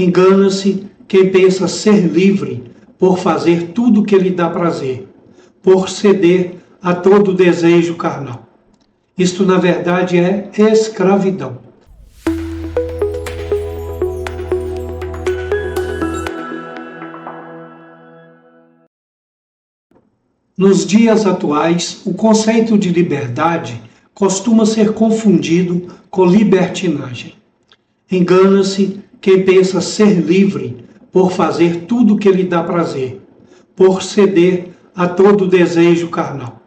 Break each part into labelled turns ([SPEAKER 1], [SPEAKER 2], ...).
[SPEAKER 1] Engana-se quem pensa ser livre por fazer tudo o que lhe dá prazer, por ceder a todo desejo carnal. Isto, na verdade, é escravidão. Nos dias atuais, o conceito de liberdade costuma ser confundido com libertinagem. Engana-se quem pensa ser livre por fazer tudo o que lhe dá prazer, por ceder a todo desejo carnal.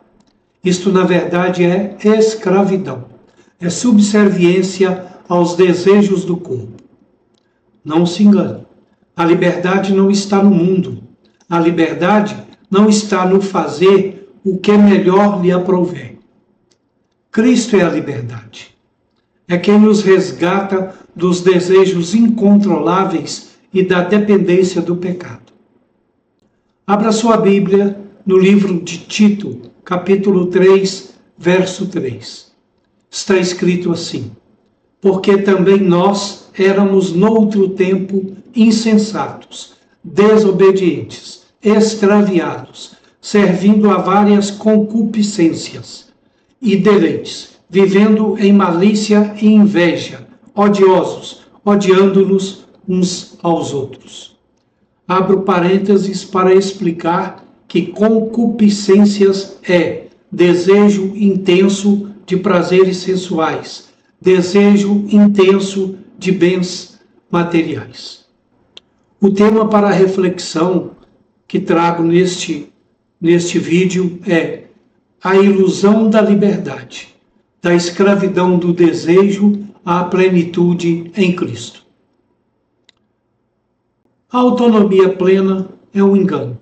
[SPEAKER 1] Isto, na verdade, é escravidão, é subserviência aos desejos do corpo. Não se engane, a liberdade não está no mundo, a liberdade não está no fazer o que melhor lhe aprouver. Cristo é a liberdade. É quem nos resgata dos desejos incontroláveis e da dependência do pecado. Abra sua Bíblia no livro de Tito, capítulo 3, verso 3. Está escrito assim: porque também nós éramos noutro tempo insensatos, desobedientes, extraviados, servindo a várias concupiscências e deleites, vivendo em malícia e inveja, odiosos, odiando-nos uns aos outros. Abro parênteses para explicar que concupiscências é desejo intenso de prazeres sensuais, desejo intenso de bens materiais. O tema para a reflexão que trago neste vídeo é a ilusão da liberdade, da escravidão do desejo à plenitude em Cristo. A autonomia plena é um engano.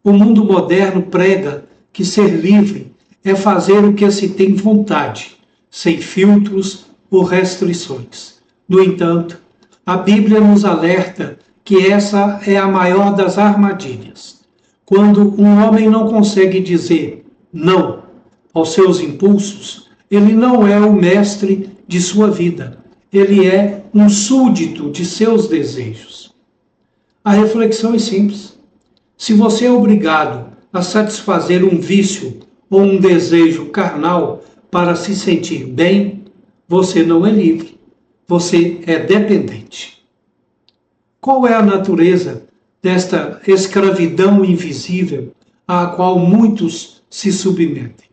[SPEAKER 1] O mundo moderno prega que ser livre é fazer o que se tem vontade, sem filtros ou restrições. No entanto, a Bíblia nos alerta que essa é a maior das armadilhas. Quando um homem não consegue dizer não aos seus impulsos, ele não é o mestre de sua vida, ele é um súdito de seus desejos. A reflexão é simples. Se você é obrigado a satisfazer um vício ou um desejo carnal para se sentir bem, você não é livre, você é dependente. Qual é a natureza desta escravidão invisível à qual muitos se submetem?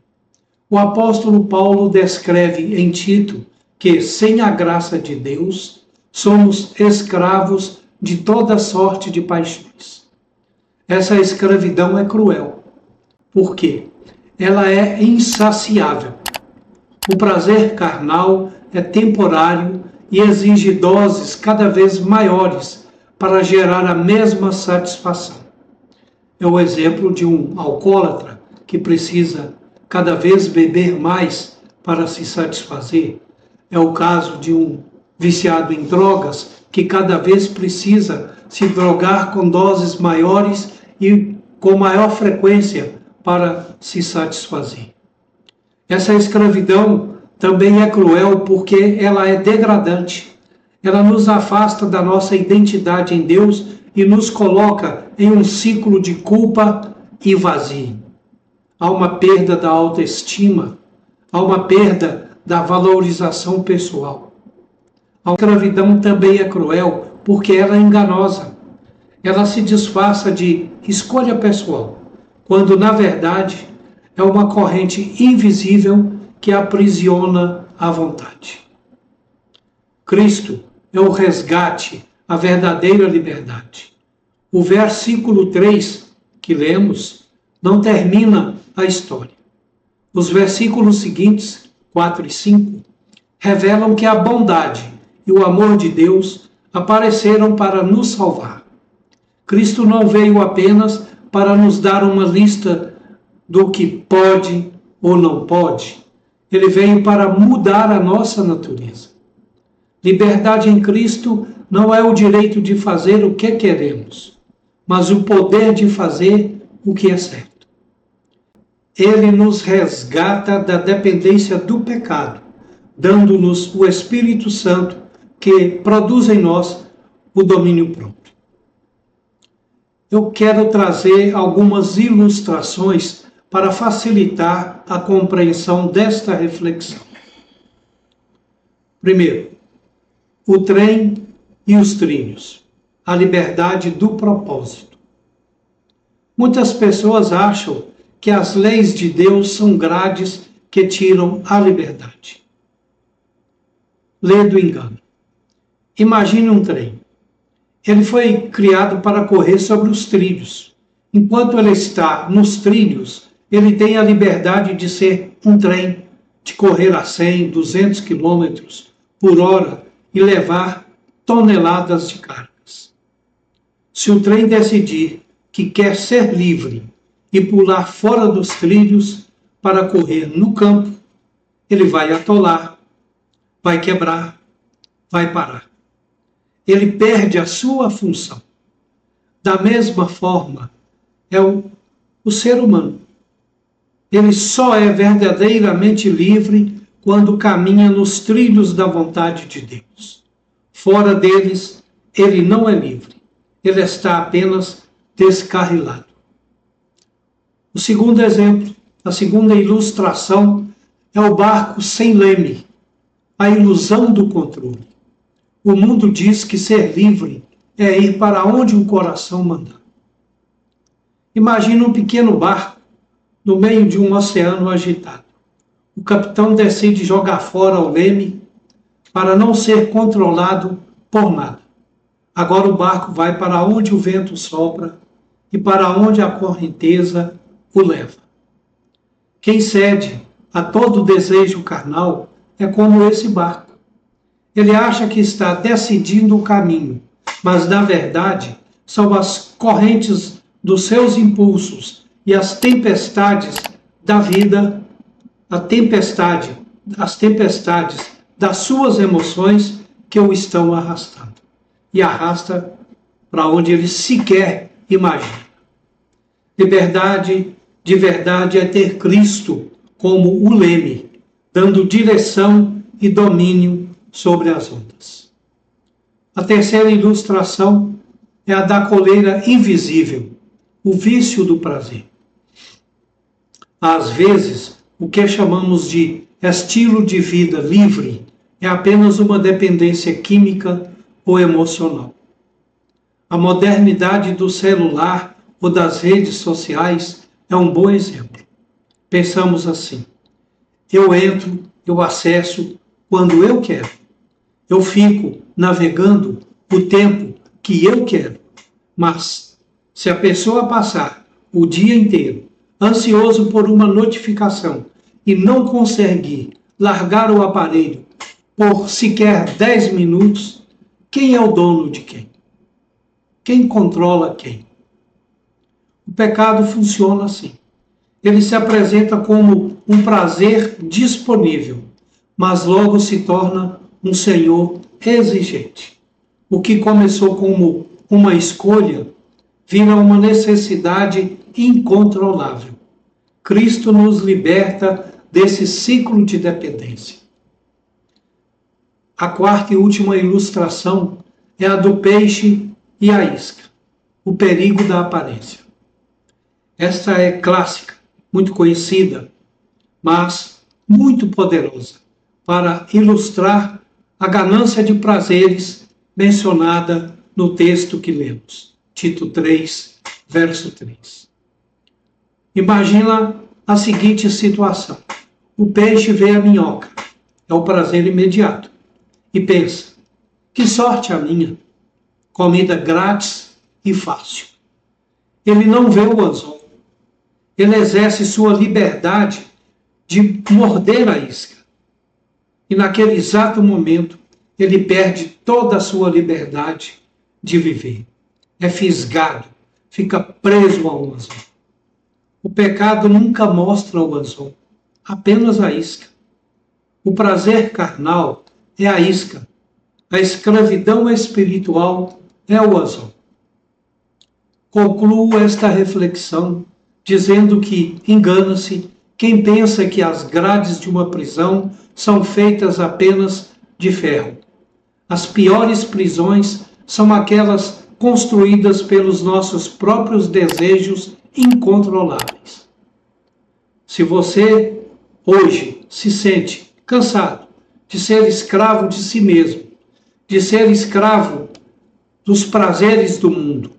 [SPEAKER 1] O apóstolo Paulo descreve em Tito que, sem a graça de Deus, somos escravos de toda sorte de paixões. Essa escravidão é cruel. Por quê? Ela é insaciável. O prazer carnal é temporário e exige doses cada vez maiores para gerar a mesma satisfação. É o exemplo de um alcoólatra que precisa cada vez beber mais para se satisfazer. É o caso de um viciado em drogas que cada vez precisa se drogar com doses maiores e com maior frequência para se satisfazer. Essa escravidão também é cruel porque ela é degradante. Ela nos afasta da nossa identidade em Deus e nos coloca em um ciclo de culpa e vazio. Há uma perda da autoestima, há uma perda da valorização pessoal. A escravidão também é cruel porque ela é enganosa. Ela se disfarça de escolha pessoal, quando na verdade é uma corrente invisível que aprisiona a vontade. Cristo é o resgate, a verdadeira liberdade. O versículo 3 que lemos não termina a história. Os versículos seguintes, 4 e 5, revelam que a bondade e o amor de Deus apareceram para nos salvar. Cristo não veio apenas para nos dar uma lista do que pode ou não pode. Ele veio para mudar a nossa natureza. Liberdade em Cristo não é o direito de fazer o que queremos, mas o poder de fazer o que é certo. Ele nos resgata da dependência do pecado, dando-nos o Espírito Santo que produz em nós o domínio próprio. Eu quero trazer algumas ilustrações para facilitar a compreensão desta reflexão. Primeiro, o trem e os trilhos, a liberdade do propósito. Muitas pessoas acham que as leis de Deus são grades que tiram a liberdade. Lê do engano. Imagine um trem. Ele foi criado para correr sobre os trilhos. Enquanto ele está nos trilhos, ele tem a liberdade de ser um trem, de correr a 100, 200 quilômetros por hora e levar toneladas de cargas. Se o trem decidir que quer ser livre e pular fora dos trilhos para correr no campo, ele vai atolar, vai quebrar, vai parar. Ele perde a sua função. Da mesma forma, é o ser humano. Ele só é verdadeiramente livre quando caminha nos trilhos da vontade de Deus. Fora deles, ele não é livre. Ele está apenas descarrilado. O segundo exemplo, a segunda ilustração, é o barco sem leme, a ilusão do controle. O mundo diz que ser livre é ir para onde o coração mandar. Imagina um pequeno barco no meio de um oceano agitado. O capitão decide jogar fora o leme para não ser controlado por nada. Agora o barco vai para onde o vento sopra e para onde a correnteza o leva. Quem cede a todo desejo carnal é como esse barco. Ele acha que está decidindo o caminho, mas na verdade são as correntes dos seus impulsos e as tempestades da vida, as tempestades das suas emoções que o estão arrastando. E arrasta para onde ele sequer imagina. Liberdade de verdade é ter Cristo como o leme, dando direção e domínio sobre as ondas. A terceira ilustração é a da coleira invisível, o vício do prazer. Às vezes, o que chamamos de estilo de vida livre é apenas uma dependência química ou emocional. A modernidade do celular ou das redes sociais é um bom exemplo. Pensamos assim: eu entro, eu acesso quando eu quero. Eu fico navegando o tempo que eu quero. Mas, se a pessoa passar o dia inteiro ansioso por uma notificação e não conseguir largar o aparelho por sequer 10 minutos, quem é o dono de quem? Quem controla quem? O pecado funciona assim. Ele se apresenta como um prazer disponível, mas logo se torna um senhor exigente. O que começou como uma escolha vira uma necessidade incontrolável. Cristo nos liberta desse ciclo de dependência. A quarta e última ilustração é a do peixe e a isca, o perigo da aparência. Esta é clássica, muito conhecida, mas muito poderosa para ilustrar a ganância de prazeres mencionada no texto que lemos, Tito 3, verso 3. Imagina a seguinte situação: o peixe vê a minhoca, é o prazer imediato, e pensa: que sorte a minha, comida grátis e fácil. Ele não vê o anzol, ele exerce sua liberdade de morder a isca. E naquele exato momento, ele perde toda a sua liberdade de viver. É fisgado, fica preso ao anzol. O pecado nunca mostra o anzol, apenas a isca. O prazer carnal é a isca. A escravidão espiritual é o anzol. Concluo esta reflexão dizendo que engana-se quem pensa que as grades de uma prisão são feitas apenas de ferro. As piores prisões são aquelas construídas pelos nossos próprios desejos incontroláveis. Se você hoje se sente cansado de ser escravo de si mesmo, de ser escravo dos prazeres do mundo,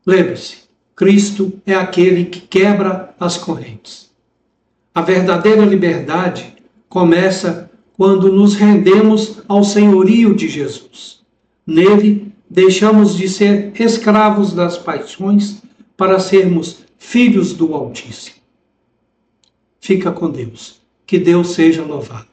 [SPEAKER 1] lembre-se, Cristo é aquele que quebra as correntes. A verdadeira liberdade começa quando nos rendemos ao senhorio de Jesus. Nele, deixamos de ser escravos das paixões para sermos filhos do Altíssimo. Fica com Deus. Que Deus seja louvado.